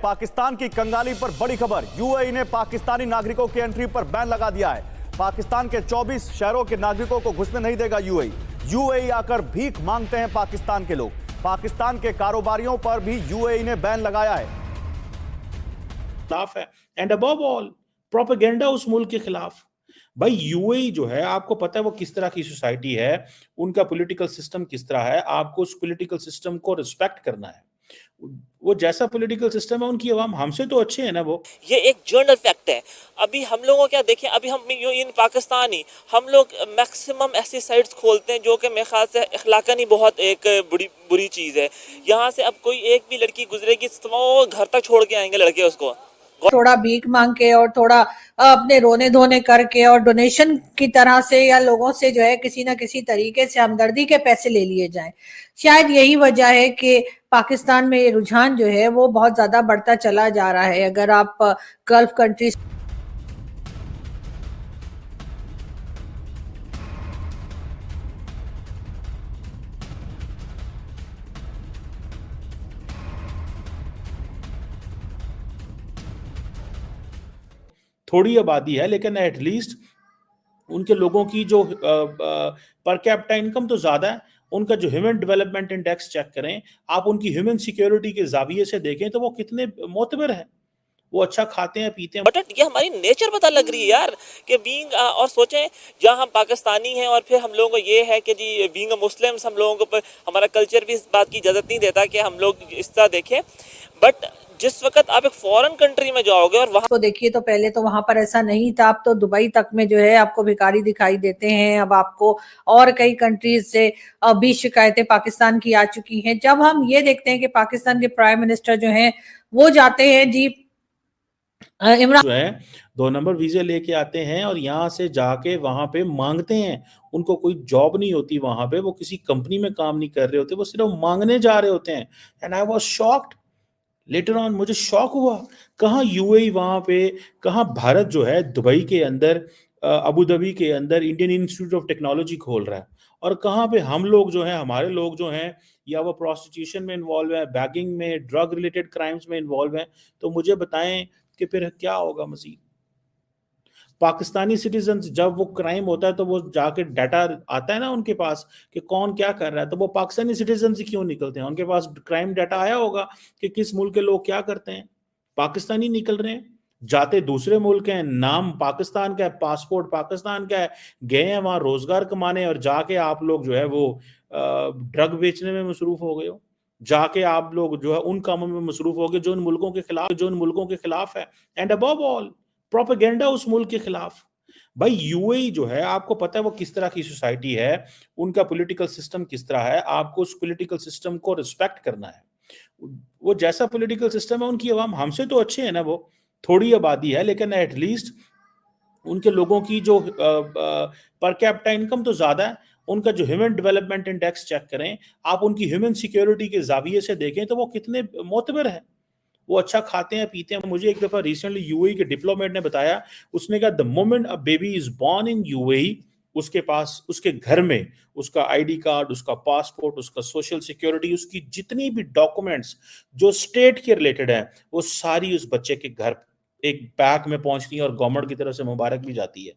पाकिस्तान की कंगाली पर बड़ी खबर। यूएई ने पाकिस्तानी नागरिकों की एंट्री पर बैन लगा दिया है। पाकिस्तान के 24 शहरों के नागरिकों को घुसने नहीं देगा यूएई। यूएई आकर भीख मांगते हैं पाकिस्तान के लोग। पाकिस्तान के कारोबारियों पर भी यूएई ने बैन लगाया है। खिलाफ है एंड अबव ऑल प्रोपेगेंडा उस मुल्क के खिलाफ। भाई यूएई जो है, आपको पता है वो किस तरह की सोसाइटी है, उनका पॉलिटिकल सिस्टम किस तरह है। आपको उस पॉलिटिकल सिस्टम को रिस्पेक्ट करना है। वो जैसा पॉलिटिकल सिस्टम है, उनकी आवाम हमसे तो अच्छे है ना। वो ये एक जर्नल फैक्ट है। अभी हम लोगों क्या देखें, अभी हम इन पाकिस्तानी हम लोग मैक्सिमम ऐसी साइट्स खोलते हैं जो कि मेरे ख्याल से अखलाकन ही बहुत एक बुरी चीज़ है। यहाँ से अब कोई एक भी लड़की गुजरेगी तो वो घर तक छोड़ के आएंगे लड़के उसको। थोड़ा भीख मांग के और थोड़ा अपने रोने धोने करके और डोनेशन की तरह से या लोगों से जो है किसी ना किसी तरीके से हमदर्दी के पैसे ले लिए जाएं। शायद यही वजह है कि पाकिस्तान में ये रुझान जो है वो बहुत ज्यादा बढ़ता चला जा रहा है। अगर आप गल्फ कंट्रीज थोड़ी आबादी है, लेकिन एटलीस्ट उनके लोगों की जो पर कैपिटा इनकम तो ज्यादा है। उनका जो ह्यूमन डेवलपमेंट इंडेक्स चेक करें, आप उनकी ह्यूमन सिक्योरिटी के जाविये से देखें तो वो कितने मोतबर है। वो अच्छा खाते हैं पीते हैं। बट ये हमारी नेचर पता लग रही है यार कि बीइंग और सोचें जहाँ हम पाकिस्तानी हैं और फिर हम लोगों को ये है कि जी बीइंग मुस्लिम्स हम लोगों को हमारा कल्चर भी इस बात की इजाज़त नहीं देता कि हम लोग इस तरह देखें। बट जिस वक्त आप एक फॉरेन कंट्री में जाओगे और वहां तो देखिए, तो पहले तो वहां पर ऐसा नहीं था। अब तो दुबई तक में जो है आपको भिखारी दिखाई देते हैं। अब आपको और कई कंट्रीज से भी शिकायतें पाकिस्तान की आ चुकी हैं। जब हम ये देखते हैं कि पाकिस्तान के प्राइम मिनिस्टर जो हैं वो जाते हैं जी इमरान जो है 2 नंबर वीजे लेके आते हैं और यहाँ से जाके वहां पे मांगते हैं। उनको कोई जॉब नहीं होती वहां पे, वो किसी कंपनी में काम नहीं कर रहे होते, वो सिर्फ मांगने जा रहे होते हैं। And I was shocked later on. मुझे शॉक हुआ, कहाँ यूएई वहां पे, कहाँ भारत जो है दुबई के अंदर अबू धाबी के अंदर इंडियन इंस्टीट्यूट ऑफ टेक्नोलॉजी खोल रहा है, और कहाँ पे हम लोग जो हैं, हमारे लोग जो हैं या वो प्रोस्टिट्यूशन में इन्वॉल्व है, बैगिंग में, ड्रग रिलेटेड क्राइम्स में इन्वॉल्व हैं। तो मुझे बताएं कि फिर क्या होगा मजीद। पाकिस्तानी सिटीजन जब वो क्राइम होता है तो वो जाके डाटा आता है ना उनके पास कि कौन क्या कर रहा है, तो वो पाकिस्तानी सिटीजन से क्यों निकलते हैं? उनके पास क्राइम डाटा आया होगा कि किस मुल्क के लोग क्या करते हैं। पाकिस्तानी निकल रहे हैं, जाते दूसरे मुल्क हैं, नाम पाकिस्तान का है, पासपोर्ट पाकिस्तान का है, गए हैं वहां रोजगार कमाने, और जाके आप लोग जो है वो ड्रग बेचने में मसरूफ हो गए हो। जाके आप लोग जो है उन कामों में मसरूफ हो गए जो उन मुल्कों के खिलाफ है। एंड अबव ऑल प्रोपेगेंडा उस मुल्क के खिलाफ। भाई यूएई जो है, आपको पता है वो किस तरह की सोसाइटी है, उनका पॉलिटिकल सिस्टम किस तरह है। आपको उस पॉलिटिकल सिस्टम को रिस्पेक्ट करना है। वो जैसा पॉलिटिकल सिस्टम है, उनकी आवाम हमसे तो अच्छे है ना। वो थोड़ी आबादी है, लेकिन एटलीस्ट उनके लोगों की जो पर कैपिटा इनकम तो ज्यादा है। उनका जो ह्यूमन डेवलपमेंट इंडेक्स चेक करें, आप उनकी ह्यूमन सिक्योरिटी के जाविये से देखें तो वो कितने मोतबर है। वो अच्छा खाते हैं पीते हैं। मुझे एक दफा रिसेंटली यूएई के डिप्लोमेट ने बताया, उसने कहा the moment a baby is born in UAE, उसके पास उसके घर में उसका आईडी कार्ड, उसका पासपोर्ट, उसका सोशल सिक्योरिटी, उसकी जितनी भी डॉक्यूमेंट्स जो स्टेट के रिलेटेड है, वो सारी उस बच्चे के घर एक बैग में पहुंचती है और गवर्नमेंट की तरफ से मुबारक भी जाती है।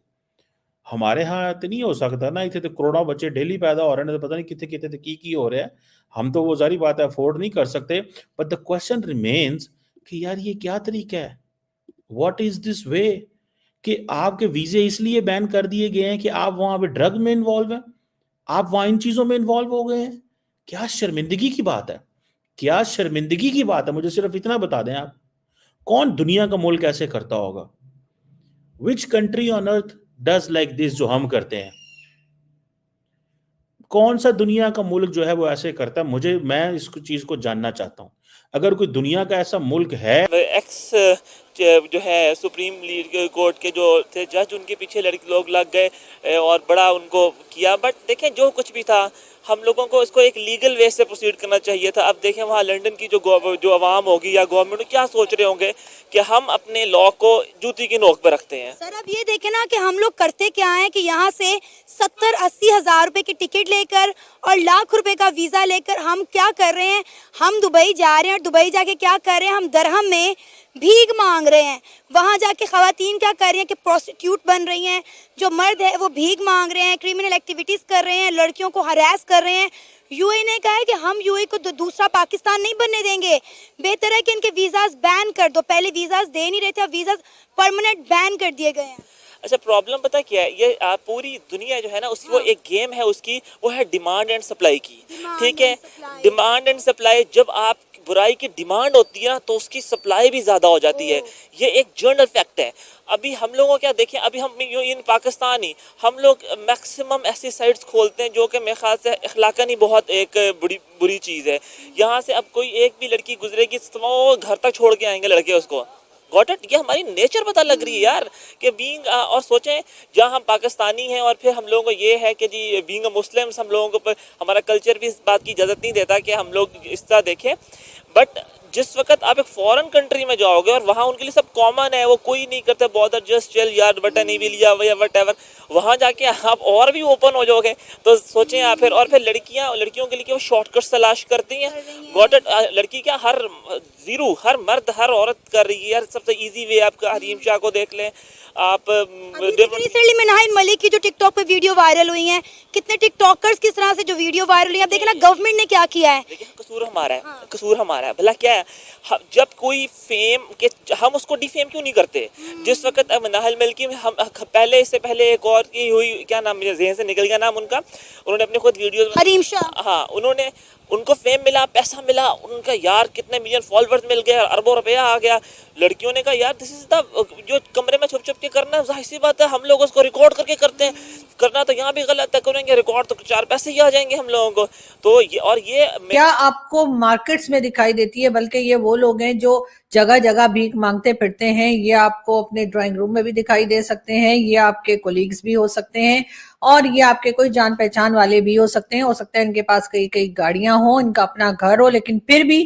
हमारे यहाँ तो नहीं हो सकता ना, इतने तो करोड़ों बच्चे डेली पैदा हो रहे हैं, तो पता नहीं कितने कितने की हो रहे हैं। हम तो वो सारी बात है अफोर्ड नहीं कर सकते। बट द क्वेश्चन रिमेन्स कि यार ये क्या तरीका है, व्हाट इज दिस वे, कि आपके वीजे इसलिए बैन कर दिए गए हैं कि आप वहां पे ड्रग में इन्वॉल्व हैं, आप वहां इन चीजों में इन्वॉल्व हो गए हैं। क्या शर्मिंदगी की बात है, क्या शर्मिंदगी की बात है। मुझे सिर्फ इतना बता दें आप, कौन दुनिया का मुल्क ऐसे करता होगा? Which country on earth does like this जो हम करते हैं? कौन सा दुनिया का मुल्क जो है वो ऐसे करता है? मैं इस चीज को जानना चाहता हूं। अगर कोई दुनिया का ऐसा मुल्क है, एक्स जो है सुप्रीम कोर्ट के जो थे जज, उनके पीछे लड़के लोग लग गए और बड़ा उनको किया। बट देखें, जो कुछ भी था, हम लोगों को इसको एक लीगल वे से प्रोसीड करना चाहिए था। अब देखें वहाँ लंदन की जो आवाम होगी या गवर्नमेंट क्या सोच रहे होंगे कि हम अपने लॉ को जूती की नोक पर रखते हैं। सर अब ये देखें ना कि हम लोग करते क्या हैं कि यहाँ से 70-80 हज़ार रुपए की टिकट लेकर और लाख रुपए का वीज़ा लेकर हम क्या कर रहे हैं, हम दुबई जा रहे हैं और दुबई जाके क्या कर रहे हैं, हम दरहम में भीख मांग रहे हैं। वहाँ जाके ख़वातीन क्या कर रही हैं कि प्रोस्टिट्यूट बन रही हैं, जो मर्द है वो भीख मांग रहे हैं, क्रिमिनल एक्टिविटीज़ कर रहे हैं, लड़कियों को हरास कर रहे हैं। यूएई ने कहा है कि हम यूएई को दूसरा पाकिस्तान नहीं बनने देंगे, बेहतर है कि इनके वीज़ाज बैन कर दो। पहले वीज़ाज दे नहीं रहे थे, अब वीज़ाज परमानेंट बैन कर दिए गए हैं। अच्छा, प्रॉब्लम पता क्या है, ये पूरी दुनिया जो है ना उसकी वो एक गेम है उसकी, वो है डिमांड एंड सप्लाई की। ठीक है, डिमांड एंड सप्लाई, जब आप बुराई की डिमांड होती है ना तो उसकी सप्लाई भी ज़्यादा हो जाती है। ये एक जनरल फैक्ट है। अभी हम लोगों क्या देखें, अभी हम इन पाकिस्तानी हम लोग मैक्सिमम ऐसी साइट्स खोलते हैं जो कि मेरे ख्याल से अखलाकन ही बहुत एक बुरी चीज़ है। यहाँ से अब कोई एक भी लड़की गुजरेगी तो वो घर तक छोड़ के आएंगे लड़के उसको। Got it? ये हमारी नेचर पता लग रही है यार कि बीइंग और सोचें, जहाँ हम पाकिस्तानी हैं और फिर हम लोगों को ये है कि जी बीइंग मुस्लिम्स, हम लोगों को हमारा कल्चर भी इस बात की इजाज़त नहीं देता कि हम लोग इस तरह देखें। बट जिस वक्त आप एक फॉरेन कंट्री में जाओगे और वहाँ उनके लिए सब कॉमन है, वो कोई नहीं करते बॉदर, जस्ट चल यार बटन ही भी लिया या वट एवर, वहाँ जाके आप और भी ओपन हो जाओगे। तो सोचें आप फिर, और फिर लड़कियों के लिए वो शॉर्टकट्स तलाश करती हैं। Got it? लड़की क्या, हर मर्द हर औरत कर रही है यार। सबसे इजी वे आपका हरीम शाह को देख लें आप। रिसेंटली में नाहिद मलिक की जो टिकटॉक पे वीडियो वायरल हुई हैं, कितने टिकटॉकर्स किस तरह से जो वीडियो वायरल हुई है, आप देखें ना गवर्नमेंट ने क्या किया है। देखिए, कसूर हमारा है। कसूर हमारा है। भला क्या है, जब कोई फेम के हम उसको डिफेम क्यों नहीं करते? जिस वक्त नाहिद मलिक की हम इससे पहले एक और की हुई, क्या नाम मुझे ज़हन से निकल गया नाम उनका, उन्होंने अपने खुद वीडियो, हरीम शाह। हाँ, उनको फेम मिला, पैसा मिला, उनका यार कितने मिलियन फॉलोअर्स मिल गए, अरबों रुपया आ गया। लड़कियों ने कहा यार दिस इज द, जो कमरे में छुप छुप के करना है, जाहिर सी बात है हम लोग उसको रिकॉर्ड करके करते हैं। करना तो यहाँ भी गलत है, करेंगे रिकॉर्ड तो 4 पैसे ही आ जाएंगे हम लोगों को। तो ये क्या आपको मार्केट्स में दिखाई देती है, बल्कि ये वो लोग हैं जो जगह जगह भीख मांगते फिरते हैं। ये आपको अपने ड्राइंग रूम में भी दिखाई दे सकते हैं, ये आपके कोलीग्स भी हो सकते हैं, और ये आपके कोई जान पहचान वाले भी हो सकते हैं। हो सकता है इनके पास कई गाड़ियां हो, इनका अपना घर हो, लेकिन फिर भी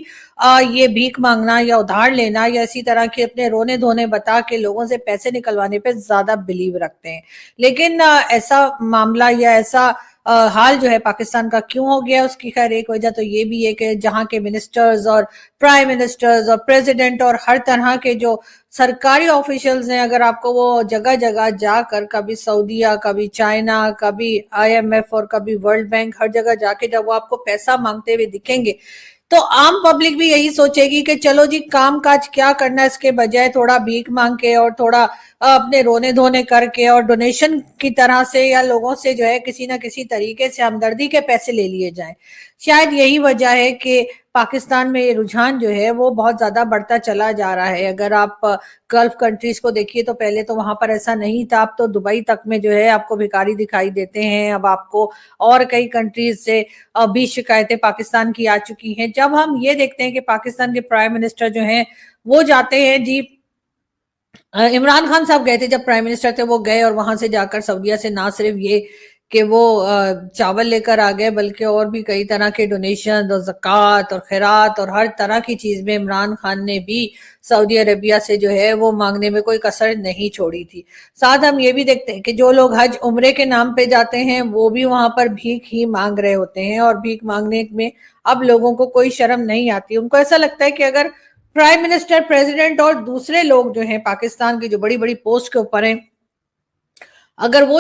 ये भीख मांगना या उधार लेना या इसी तरह के अपने रोने धोने बता के लोगों से पैसे निकलवाने पे ज्यादा बिलीव रखते हैं। लेकिन ऐसा मामला या ऐसा हाल जो है पाकिस्तान का क्यों हो गया, उसकी खैर एक वजह तो ये भी है कि जहां के मिनिस्टर्स और प्राइम मिनिस्टर्स और प्रेसिडेंट और हर तरह के जो सरकारी ऑफिशियल्स हैं, अगर आपको वो जगह जगह जाकर, कभी सऊदीया, कभी चाइना, कभी IMF और कभी वर्ल्ड बैंक, हर जगह जाके जब वो आपको पैसा मांगते हुए दिखेंगे तो आम पब्लिक भी यही सोचेगी कि चलो जी काम काज क्या करना, इसके बजाय थोड़ा भीख मांग के और थोड़ा अपने रोने धोने करके और डोनेशन की तरह से या लोगों से जो है किसी ना किसी तरीके से हमदर्दी के पैसे ले लिए जाएं। शायद यही वजह है कि पाकिस्तान में ये रुझान जो है वो बहुत ज्यादा बढ़ता चला जा रहा है। अगर आप गल्फ कंट्रीज को देखिए तो पहले तो वहां पर ऐसा नहीं था, अब तो दुबई तक में जो है आपको भिखारी दिखाई देते हैं। अब आपको और कई कंट्रीज से भी शिकायतें पाकिस्तान की आ चुकी हैं। जब हम ये देखते हैं कि पाकिस्तान के प्राइम मिनिस्टर जो हैं वो जाते हैं जी, इमरान खान साहब गए थे जब प्राइम मिनिस्टर थे, वो गए और वहां से जाकर सऊदीया से ना सिर्फ ये कि वो चावल लेकर आ गए, बल्कि और भी कई तरह के डोनेशन और ज़कात और खैरात और हर तरह की चीज में इमरान खान ने भी सऊदी अरेबिया से जो है वो मांगने में कोई कसर नहीं छोड़ी थी। साथ हम ये भी देखते हैं कि जो लोग हज उम्रे के नाम पे जाते हैं वो भी वहां पर भीख ही मांग रहे होते हैं, और भीख मांगने में अब लोगों को कोई शर्म नहीं आती। उनको ऐसा लगता है कि अगर प्राइम मिनिस्टर, प्रेसिडेंट और दूसरे लोग जो हैं पाकिस्तान की जो बड़ी बड़ी पोस्ट के ऊपर हैं, अगर वो